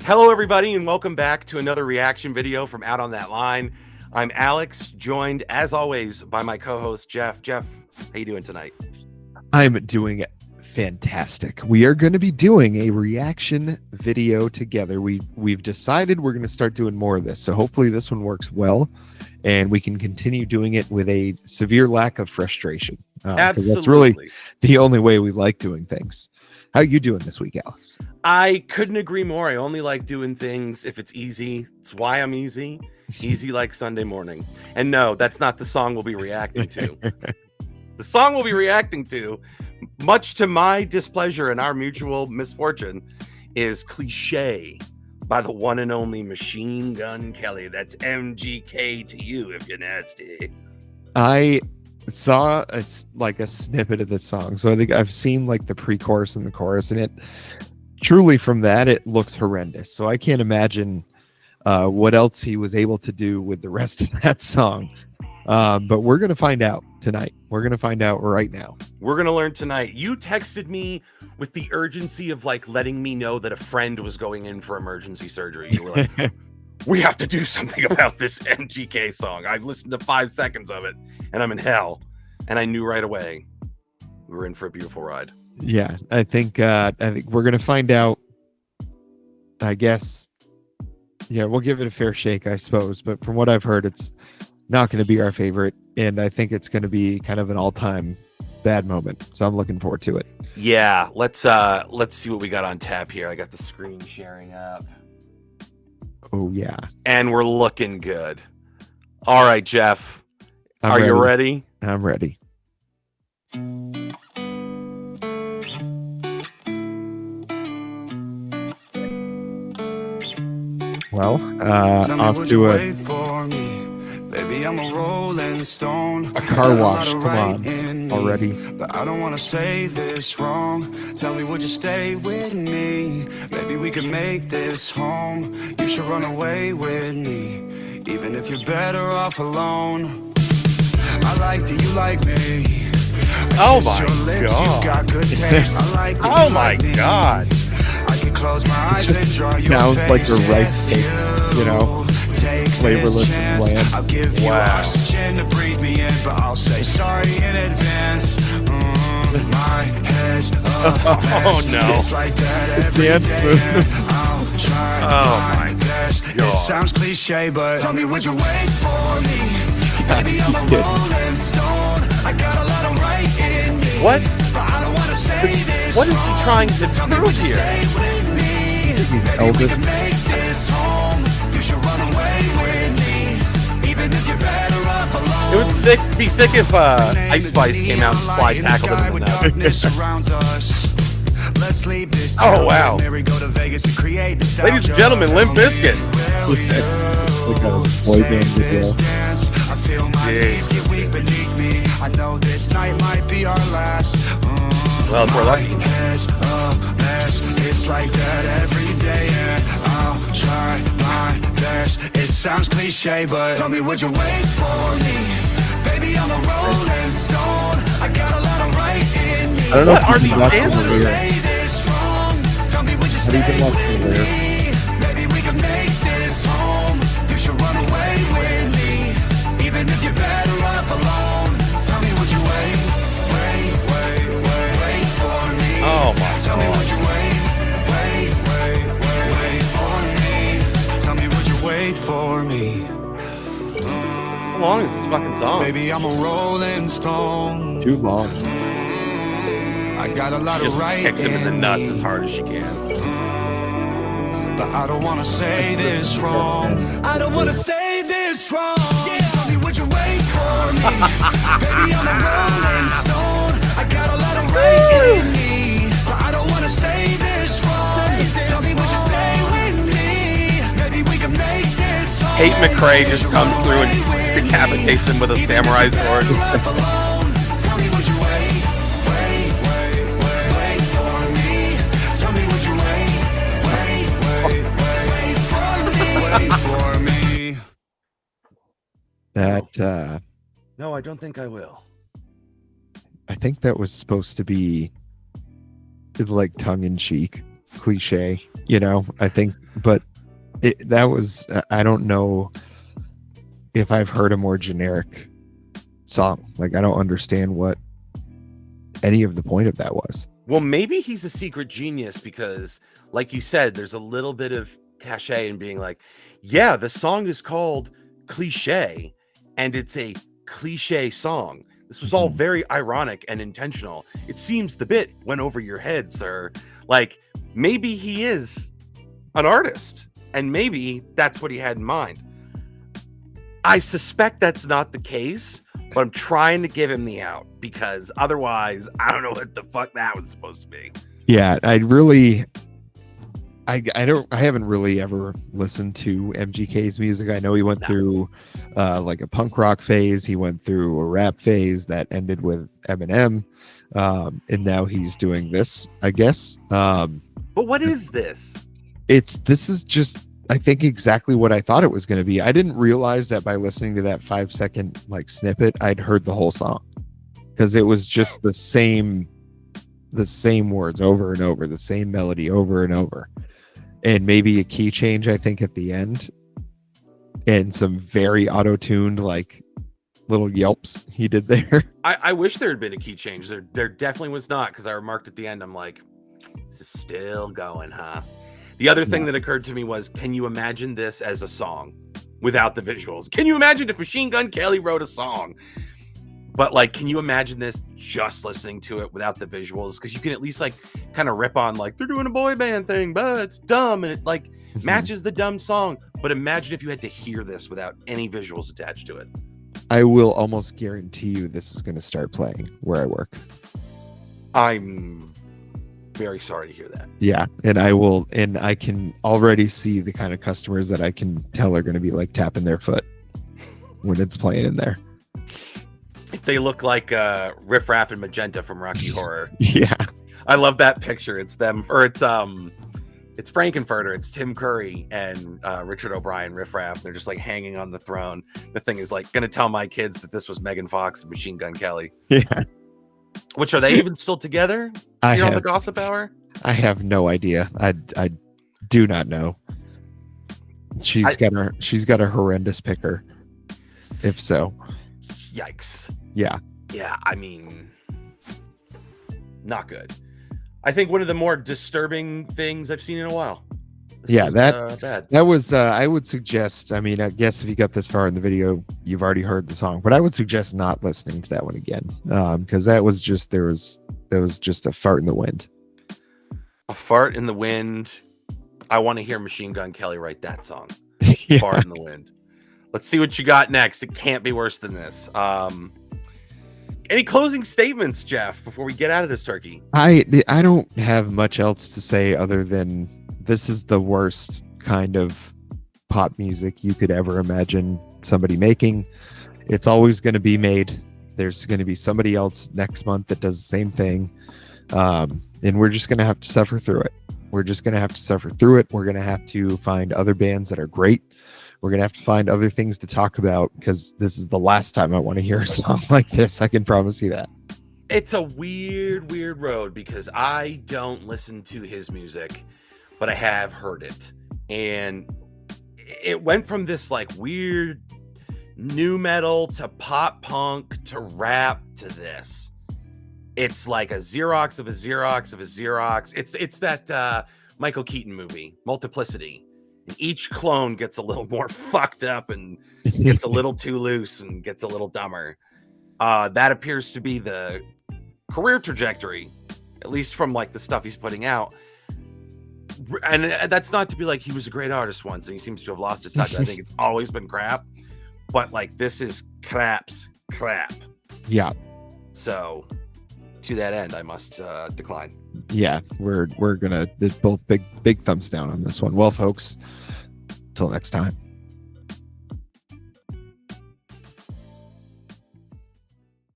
Hello, everybody, and welcome back to another reaction video from Out on That Line. I'm Alex, joined, as always, by my co-host, Jeff. Jeff, how you doing tonight? I'm doing fantastic. We are going to be doing a reaction video together. We've decided we're going to start doing more of this, so hopefully this one works well, and we can continue doing it with a severe lack of frustration. Absolutely. That's really the only way we like doing things. How are you doing this week, Alex? I couldn't agree more. I only like doing things if it's easy. It's why I'm easy. Easy like Sunday morning. And no, that's not the song we'll be reacting to. The song we'll be reacting to, much to my displeasure and our mutual misfortune, is Cliché by the one and only Machine Gun Kelly. That's MGK to you if you're nasty. I saw a snippet of the song, so I think I've seen like the pre-chorus and the chorus, and it truly, from that, it looks horrendous. So I can't imagine what else he was able to do with the rest of that song. But we're gonna find out tonight. We're gonna find out right now. We're gonna learn tonight. You texted me with the urgency of like letting me know that a friend was going in for emergency surgery. You were like, we have to do something about this MGK song. I've listened to 5 seconds of it and I'm in hell. And I knew right away we were in for a beautiful ride. Yeah, I think we're gonna find out. I guess, yeah, we'll give it a fair shake, I suppose. But from what I've heard, it's not going to be our favorite, and I think it's going to be kind of an all-time bad moment. So I'm looking forward to it. Yeah, let's see what we got on tap here. I got the screen sharing up. Oh yeah, and we're looking good. All right, Jeff, are you ready? I'm ready. Well, off to a car wash. Come on, already. But I don't want to say this wrong. Tell me, would you stay with me? Maybe we could make this home. You should run away with me, even if you're better off alone. I like that you like me. Oh my god. Oh my god. I can close my eyes and draw your sounds face. like a rice cake, you know, flavorless and bland. I'll give you oxygen to breathe me in, but I'll say sorry in advance. My head's oh no. It's like that every Dance day, move. I'll try my best. It sounds cliche, but tell me, would you wait for me? Baby, I'm a rolling stone. I got a lot of right in me. What? But I don't want to say this. What is he trying to prove here? He's Elvis. It would be sick if Ice Spice came out and slide tackled him in the nose. Oh wow. Ladies and gentlemen, Limp Bizkit. Like a boy band video. I know this night might be our last. Well, if we're lucky. It's like that every day, and I'll try my best. It sounds cliche, but tell me, would you wait for me? Baby, I'm a rolling stone. I got a lot of right in me. I don't know what are if these answers? Tell me, would you stay with me? Maybe we can make this home. You should run away with me, even if you're better off alone. Tell me, would you wait for me? Oh my Tell me, would you wait for me? Tell me, would you wait for me? How long is this fucking song? Baby, I'm a rolling stone. Too long. I got a lot She of just right kicks him in the nuts me. as hard as she can. But I don't want to say this wrong. I don't want to say this wrong. Tell me, would you wait for me? Baby, I'm a rolling stone. I got a lot of right in me. But I don't want to say this wrong. Tell me, would you stay with me? Maybe we can make this home. Kate McRae just comes through and decapitates him with a samurai sword. Tell me, would you wait for me? Tell me, would you wait for me? That No, I don't think I will. I think that was supposed to be like tongue in cheek. Cliché, you know, I think, but that was, I don't know if I've heard a more generic song. Like, I don't understand what any of the point of that was. Well, maybe he's a secret genius because, like you said, there's a little bit of cachet in being like, yeah, the song is called Cliché, and it's a cliche song. This was all very ironic and intentional. It seems the bit went over your head, sir. Like, maybe he is an artist, and maybe that's what he had in mind. I suspect that's not the case, but I'm trying to give him the out because otherwise, I don't know what the fuck that was supposed to be. Yeah, I haven't really ever listened to MGK's music. I know he went through like a punk rock phase. He went through a rap phase that ended with Eminem, and now he's doing this, I guess. But what is this? This is just, I think, exactly what I thought it was going to be. I didn't realize that by listening to that 5-second like snippet, I'd heard the whole song, because it was just the same words over and over, the same melody over and over, and maybe a key change, I think, at the end, and some very auto-tuned like little yelps he did there. I wish there had been a key change. There definitely was not, because I remarked at the end, I'm like, this is still going, huh? The other thing that occurred to me was, can you imagine this as a song without the visuals? Can you imagine if Machine Gun Kelly wrote a song? But like, can you imagine this just listening to it without the visuals? Because you can at least like kind of rip on like, they're doing a boy band thing, but it's dumb, and it like matches the dumb song. But imagine if you had to hear this without any visuals attached to it. I will almost guarantee you this is going to start playing where I work. I'm very sorry to hear that. Yeah, and I can already see the kind of customers that I can tell are going to be like tapping their foot when it's playing in there. If they look like Riff Raff and Magenta from Rocky Horror. Yeah, I love that picture. It's them, or it's Frankenfurter. It's Tim Curry and Richard O'Brien, Riff Raff. They're just like hanging on the throne. The thing is like gonna tell my kids that this was Megan Fox and Machine Gun Kelly. Yeah. Which, are they even still together here on the Gossip Hour? I have no idea. I do not know. She's got a horrendous picker. If so. Yikes. Yeah. Yeah, I mean, not good. I think one of the more disturbing things I've seen in a while. That was I would suggest, I mean, I guess if you got this far in the video, you've already heard the song, but I would suggest not listening to that one again, because that was just a fart in the wind. A fart in the wind. I want to hear Machine Gun Kelly write that song. Yeah. Fart in the wind. Let's see what you got next. It can't be worse than this. Any closing statements, Geoff, before we get out of this turkey? I don't have much else to say other than this is the worst kind of pop music you could ever imagine somebody making. It's always going to be made. There's going to be somebody else next month that does the same thing. And we're just going to have to suffer through it. We're going to have to find other bands that are great. We're going to have to find other things to talk about, because this is the last time I want to hear a song like this. I can promise you that. It's a weird road, because I don't listen to his music, but I have heard it. And it went from this like weird new metal to pop punk to rap to this. It's like a Xerox of a Xerox of a Xerox. It's that Michael Keaton movie, Multiplicity. And each clone gets a little more fucked up and gets a little too loose and gets a little dumber. That appears to be the career trajectory, at least from like the stuff he's putting out. And that's not to be like he was a great artist once and he seems to have lost his touch. I think it's always been crap, but like this is crap. Yeah. So to that end, I must decline. Yeah, we're gonna both big thumbs down on this one. Well, folks, till next time.